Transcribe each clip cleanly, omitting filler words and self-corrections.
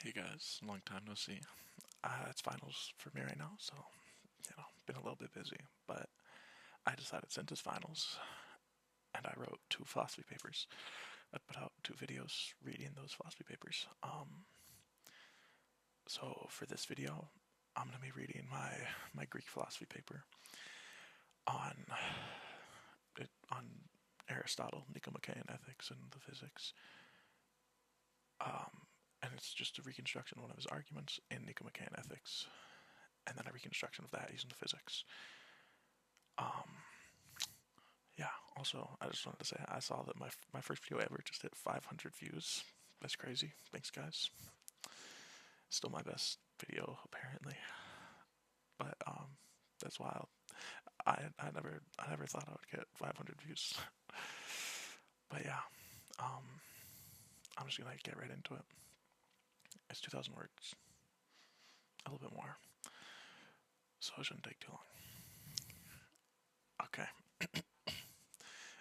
Hey guys, long time no see. It's finals for me right now, so been a little bit busy. But I decided since it's finals, and I wrote two philosophy papers. I put out two videos reading those philosophy papers. So for this video, I'm gonna be reading my Greek philosophy paper on on Aristotle, Nicomachean ethics, and the physics. And it's just a reconstruction of one of his arguments in Nicomachean ethics, and then a reconstruction of that using the physics. Um, yeah. Also, I just wanted to say I saw that my first video ever just hit 500 views. That's crazy. Thanks, guys. Still my best video apparently, but that's wild. I never thought I would get 500 views. But yeah, um, I'm just gonna get right into it. It's 2,000 words, a little bit more, so it shouldn't take too long. Okay.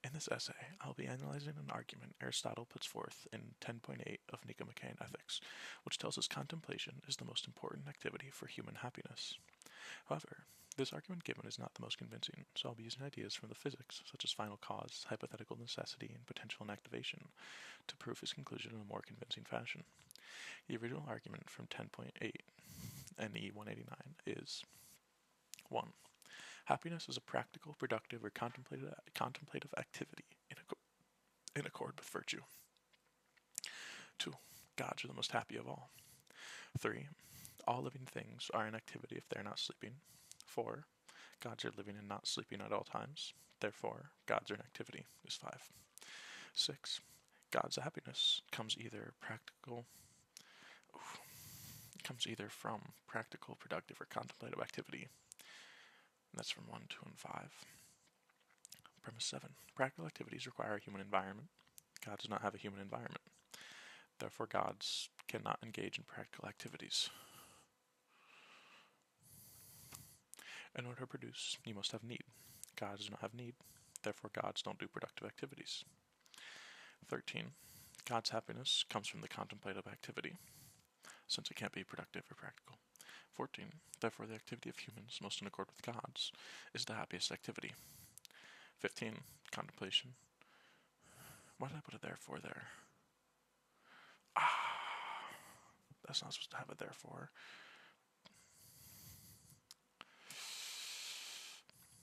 In this essay, I'll be analyzing an argument Aristotle puts forth in 10.8 of Nicomachean Ethics, which tells us contemplation is the most important activity for human happiness. However, this argument given is not the most convincing, so I'll be using ideas from the physics, such as final cause, hypothetical necessity, and potential inactivation, to prove his conclusion in a more convincing fashion. The original argument from 10.8 NE 189 is 1. Happiness is a practical, productive, or contemplative activity in accord with virtue. 2. Gods are the most happy of all. 3. All living things are in activity if they are not sleeping. 4. Gods are living and not sleeping at all times. Therefore, gods are in activity is 5. 6. God's happiness comes either from practical, productive, or contemplative activity. And that's from 1, 2, and 5. Premise 7. Practical activities require a human environment. God does not have a human environment. Therefore, gods cannot engage in practical activities. In order to produce, you must have need. God does not have need. Therefore, gods don't do productive activities. 13. God's happiness comes from the contemplative activity, since it can't be productive or practical. 14. Therefore, the activity of humans, most in accord with gods, is the happiest activity. 15. Contemplation. Why did I put a therefore there? That's not supposed to have a therefore.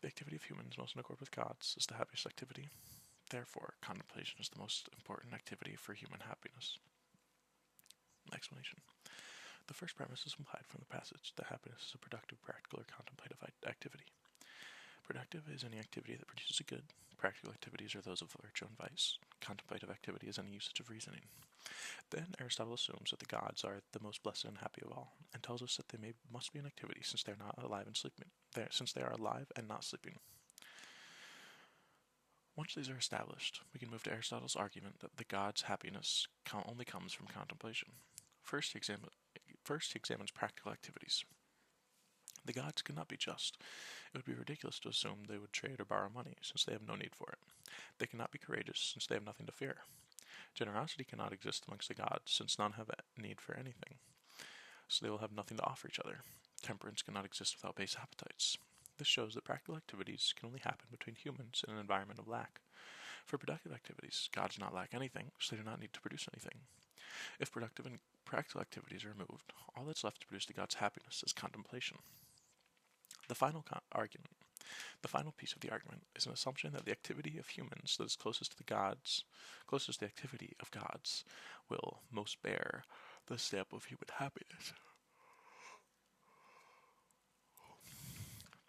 The activity of humans, most in accord with gods, is the happiest activity. Therefore, contemplation is the most important activity for human happiness. Explanation. The first premise is implied from the passage that happiness is a productive, practical, or contemplative activity. Productive is any activity that produces a good. Practical activities are those of virtue and vice. Contemplative activity is any usage of reasoning. Then Aristotle assumes that the gods are the most blessed and happy of all, and tells us that they must be in activity since they are not alive and sleeping. Since they are alive and not sleeping. Once these are established, we can move to Aristotle's argument that the gods' happiness only comes from contemplation. First, he examines practical activities. The gods cannot be just. It would be ridiculous to assume they would trade or borrow money, since they have no need for it. They cannot be courageous, since they have nothing to fear. Generosity cannot exist amongst the gods, since none have a need for anything, so they will have nothing to offer each other. Temperance cannot exist without base appetites. This shows that practical activities can only happen between humans in an environment of lack. For productive activities, gods do not lack anything, so they do not need to produce anything. If productive and practical activities are removed, all that's left to produce the gods' happiness is contemplation. The final piece of the argument is an assumption that the activity of humans that is closest to the activity of gods, will most bear the stamp of human happiness.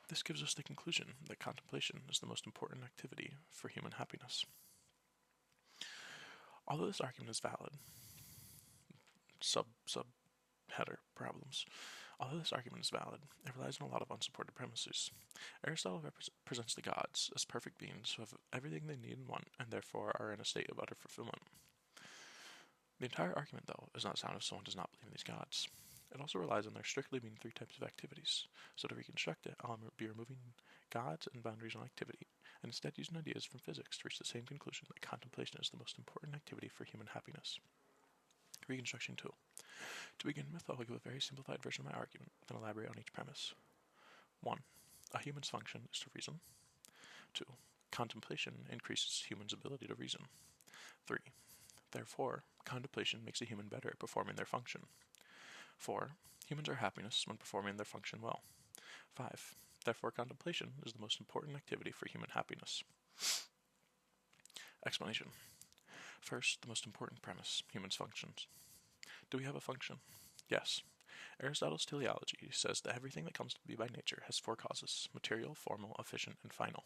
This gives us the conclusion that contemplation is the most important activity for human happiness. Although this argument is valid, subheader problems. Although this argument is valid, it relies on a lot of unsupported premises. Aristotle presents the gods as perfect beings who have everything they need and want, and therefore are in a state of utter fulfillment. The entire argument, though, is not sound if someone does not believe in these gods. It also relies on there strictly being three types of activities, so to reconstruct it, I'll be removing gods and boundaries on activity, and instead using ideas from physics to reach the same conclusion that contemplation is the most important activity for human happiness. Reconstruction 2. To begin with, I'll give a very simplified version of my argument, then elaborate on each premise. 1. A human's function is to reason. 2. Contemplation increases humans' ability to reason. 3. Therefore, contemplation makes a human better at performing their function. 4. Humans are happiness when performing their function well. 5. Therefore, contemplation is the most important activity for human happiness. Explanation. First, the most important premise, humans' functions. Do we have a function? Yes. Aristotle's teleology says that everything that comes to be by nature has 4 causes: material, formal, efficient, and final.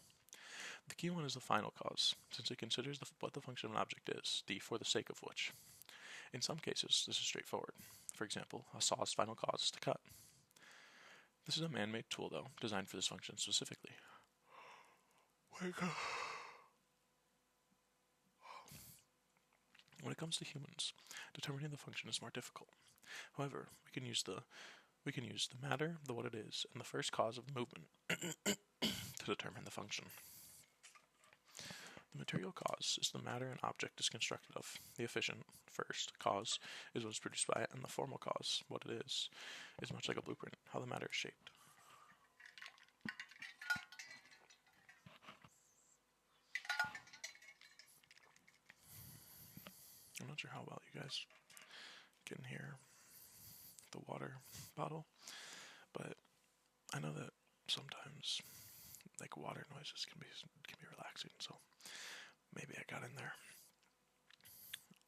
The key one is the final cause, since it considers what the function of an object is, the for the sake of which. In some cases, this is straightforward. For example, a saw's final cause is to cut. This is a man-made tool, though, designed for this function specifically. When it comes to humans, determining the function is more difficult. However, we can use the matter, the what it is, and the first cause of movement to determine the function. The material cause is the matter an object is constructed of. The efficient, first, cause is what is produced by it, and the formal cause, what it is much like a blueprint, how the matter is shaped. I'm not sure how well you guys can hear the water bottle, but I know that sometimes like water noises can be relaxing, so maybe I got in there.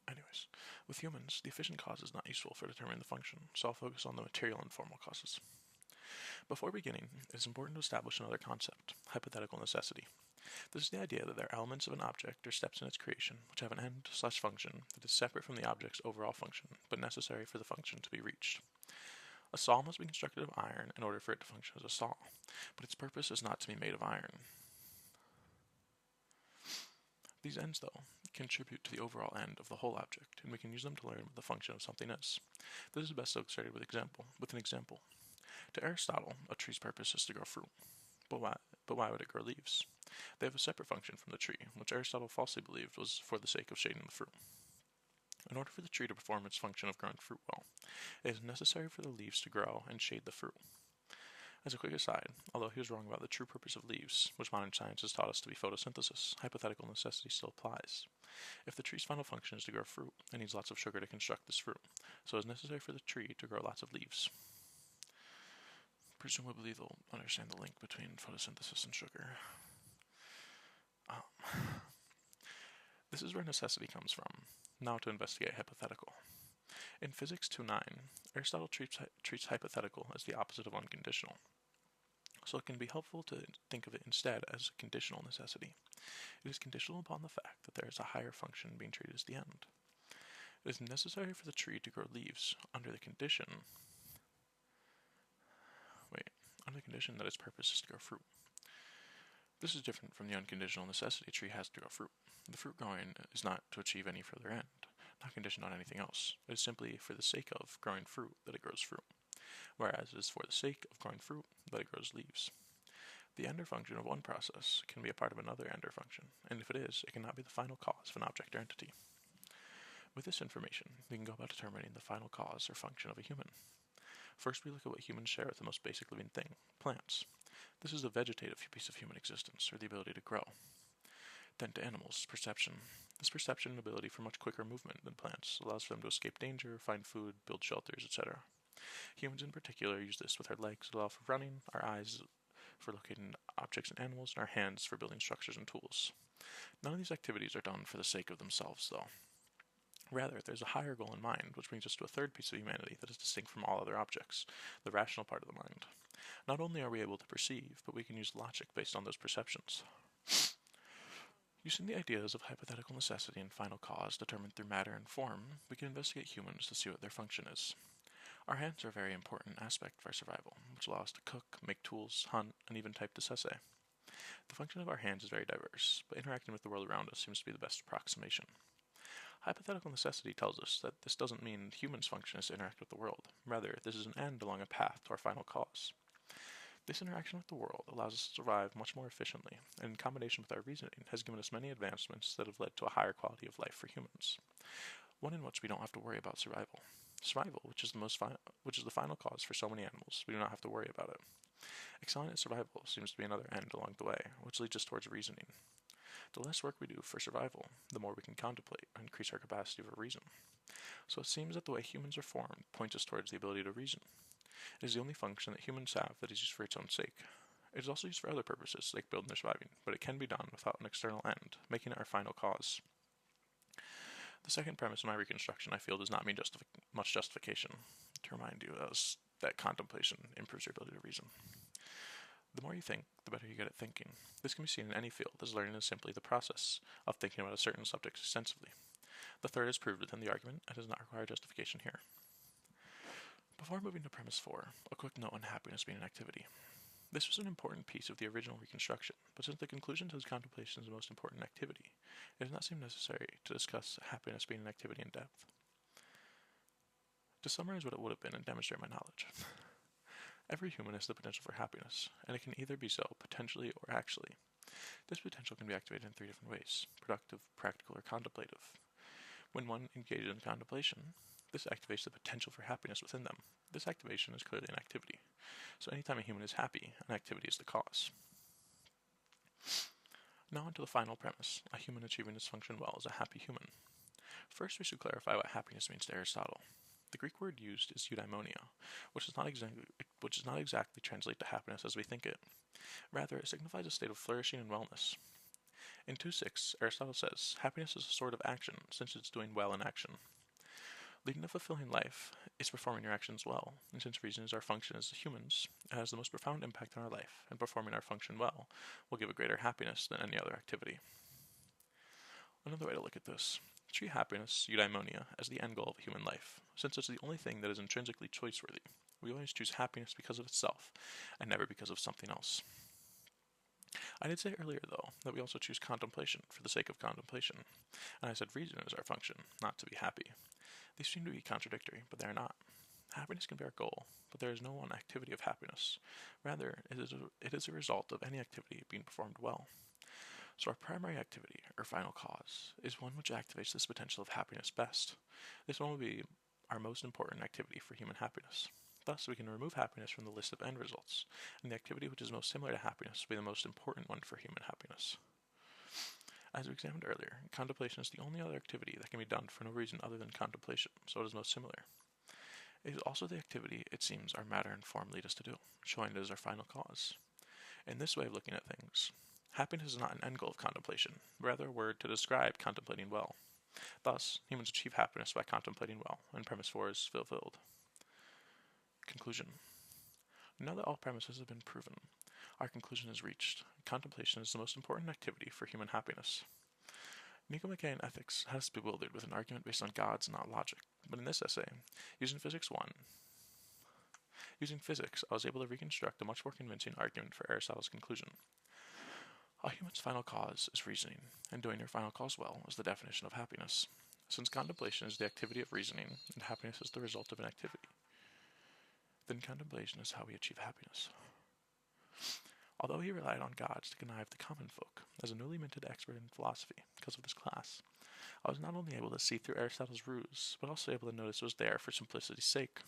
Anyways, with humans, the efficient cause is not useful for determining the function, so I'll focus on the material and formal causes. Before beginning, it is important to establish another concept, hypothetical necessity. This is the idea that there are elements of an object or steps in its creation which have an end/function that is separate from the object's overall function, but necessary for the function to be reached. A saw must be constructed of iron in order for it to function as a saw, but its purpose is not to be made of iron. These ends, though, contribute to the overall end of the whole object, and we can use them to learn what the function of something is. This is best illustrated with an example. To Aristotle, a tree's purpose is to grow fruit. But why would it grow leaves? They have a separate function from the tree, which Aristotle falsely believed was for the sake of shading the fruit. In order for the tree to perform its function of growing fruit well, it is necessary for the leaves to grow and shade the fruit. As a quick aside, although he was wrong about the true purpose of leaves, which modern science has taught us to be photosynthesis, hypothetical necessity still applies. If the tree's final function is to grow fruit, it needs lots of sugar to construct this fruit, so it is necessary for the tree to grow lots of leaves. Presumably they'll understand the link between photosynthesis and sugar. This is where necessity comes from. Now to investigate hypothetical. In Physics 2.9, Aristotle treats hypothetical as the opposite of unconditional. So it can be helpful to think of it instead as a conditional necessity. It is conditional upon the fact that there is a higher function being treated as the end. It is necessary for the tree to grow leaves under the condition that its purpose is to grow fruit. This is different from the unconditional necessity a tree has to grow fruit. The fruit growing is not to achieve any further end, not conditioned on anything else. It is simply for the sake of growing fruit that it grows fruit, whereas it is for the sake of growing fruit that it grows leaves. The ender function of one process can be a part of another ender function, and if it is, it cannot be the final cause of an object or entity. With this information, we can go about determining the final cause or function of a human. First, we look at what humans share with the most basic living thing, plants. This is a vegetative piece of human existence, or the ability to grow. Then to animals, perception. This perception and ability for much quicker movement than plants allows for them to escape danger, find food, build shelters, etc. Humans in particular use this with our legs to allow for running, our eyes for locating objects and animals, and our hands for building structures and tools. None of these activities are done for the sake of themselves, though. Rather, there's a higher goal in mind, which brings us to a third piece of humanity that is distinct from all other objects, the rational part of the mind. Not only are we able to perceive, but we can use logic based on those perceptions. Using the ideas of hypothetical necessity and final cause determined through matter and form, we can investigate humans to see what their function is. Our hands are a very important aspect of our survival, which allow us to cook, make tools, hunt, and even type this essay. The function of our hands is very diverse, but interacting with the world around us seems to be the best approximation. Hypothetical necessity tells us that this doesn't mean humans' function is to interact with the world. Rather, this is an end along a path to our final cause. This interaction with the world allows us to survive much more efficiently, and in combination with our reasoning, has given us many advancements that have led to a higher quality of life for humans. One in which we don't have to worry about survival. Survival, which is the final cause for so many animals, we do not have to worry about it. Excelling at survival seems to be another end along the way, which leads us towards reasoning. The less work we do for survival, the more we can contemplate and increase our capacity for reason. So it seems that the way humans are formed points us towards the ability to reason. It is the only function that humans have that is used for its own sake. It is also used for other purposes, like building or surviving, but it can be done without an external end, making it our final cause. The second premise of my reconstruction, I feel, does not mean much justification. To remind you, that contemplation improves your ability to reason. The more you think, the better you get at thinking. This can be seen in any field, as learning is simply the process of thinking about a certain subject extensively. The third is proved within the argument and does not require justification here. Before moving to premise 4, a quick note on happiness being an activity. This was an important piece of the original reconstruction, but since the conclusion says contemplation is the most important activity, it does not seem necessary to discuss happiness being an activity in depth. To summarize what it would have been and demonstrate my knowledge. Every human has the potential for happiness, and it can either be so potentially or actually. This potential can be activated in 3 different ways: productive, practical, or contemplative. When one engages in contemplation, this activates the potential for happiness within them. This activation is clearly an activity. So anytime a human is happy, an activity is the cause. Now on to the final premise: a human achieving this function well is a happy human. First, we should clarify what happiness means to Aristotle. The Greek word used is eudaimonia, which does not exactly translate to happiness as we think it. Rather, it signifies a state of flourishing and wellness. In 2.6, Aristotle says, happiness is a sort of action, since it's doing well in action. Leading a fulfilling life is performing your actions well, and since reason is our function as humans, it has the most profound impact on our life, and performing our function well will give a greater happiness than any other activity. Another way to look at this: treat happiness, eudaimonia, as the end goal of human life, since it's the only thing that is intrinsically choice-worthy. We always choose happiness because of itself, and never because of something else. I did say earlier, though, that we also choose contemplation for the sake of contemplation, and I said reason is our function, not to be happy. These seem to be contradictory, but they are not. Happiness can be our goal, but there is no one activity of happiness. Rather, it is a result of any activity being performed well. So our primary activity, or final cause, is one which activates this potential of happiness best. This one will be our most important activity for human happiness. Thus, we can remove happiness from the list of end results, and the activity which is most similar to happiness will be the most important one for human happiness. As we examined earlier, contemplation is the only other activity that can be done for no reason other than contemplation, so it is most similar. It is also the activity, it seems, our matter and form lead us to do, showing it as our final cause. In this way of looking at things, happiness is not an end goal of contemplation, but rather a word to describe contemplating well. Thus, humans achieve happiness by contemplating well, and premise 4 is fulfilled. Conclusion. Now that all premises have been proven, our conclusion is reached. Contemplation is the most important activity for human happiness. Nicomachean ethics has bewildered with an argument based on gods, not logic, but in this essay, using physics, I was able to reconstruct a much more convincing argument for Aristotle's conclusion. A human's final cause is reasoning, and doing your final cause well is the definition of happiness. Since contemplation is the activity of reasoning, and happiness is the result of an activity, then contemplation is how we achieve happiness. Although he relied on gods to connive the common folk, as a newly minted expert in philosophy because of this class, I was not only able to see through Aristotle's ruse, but also able to notice it was there for simplicity's sake.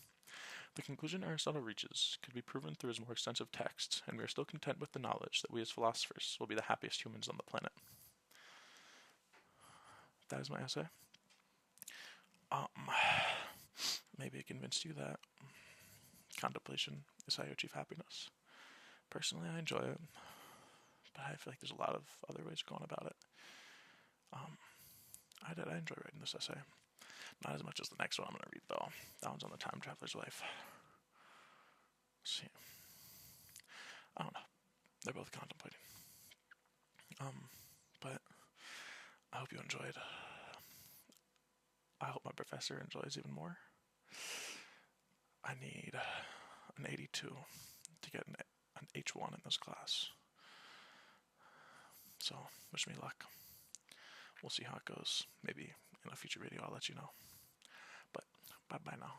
The conclusion Aristotle reaches could be proven through his more extensive texts, and we are still content with the knowledge that we as philosophers will be the happiest humans on the planet. That is my essay. Maybe it convinced you that contemplation is how you achieve happiness. Personally, I enjoy it, but I feel like there's a lot of other ways of going about it. I enjoy writing this essay. Not as much as the next one I'm going to read, though. That one's on the time traveler's wife. Let's see. I don't know. They're both contemplating. But I hope you enjoyed. I hope my professor enjoys even more. I need an 82 to get an H1 in this class. So, wish me luck. We'll see how it goes. Maybe in a future video I'll let you know. But, bye-bye now.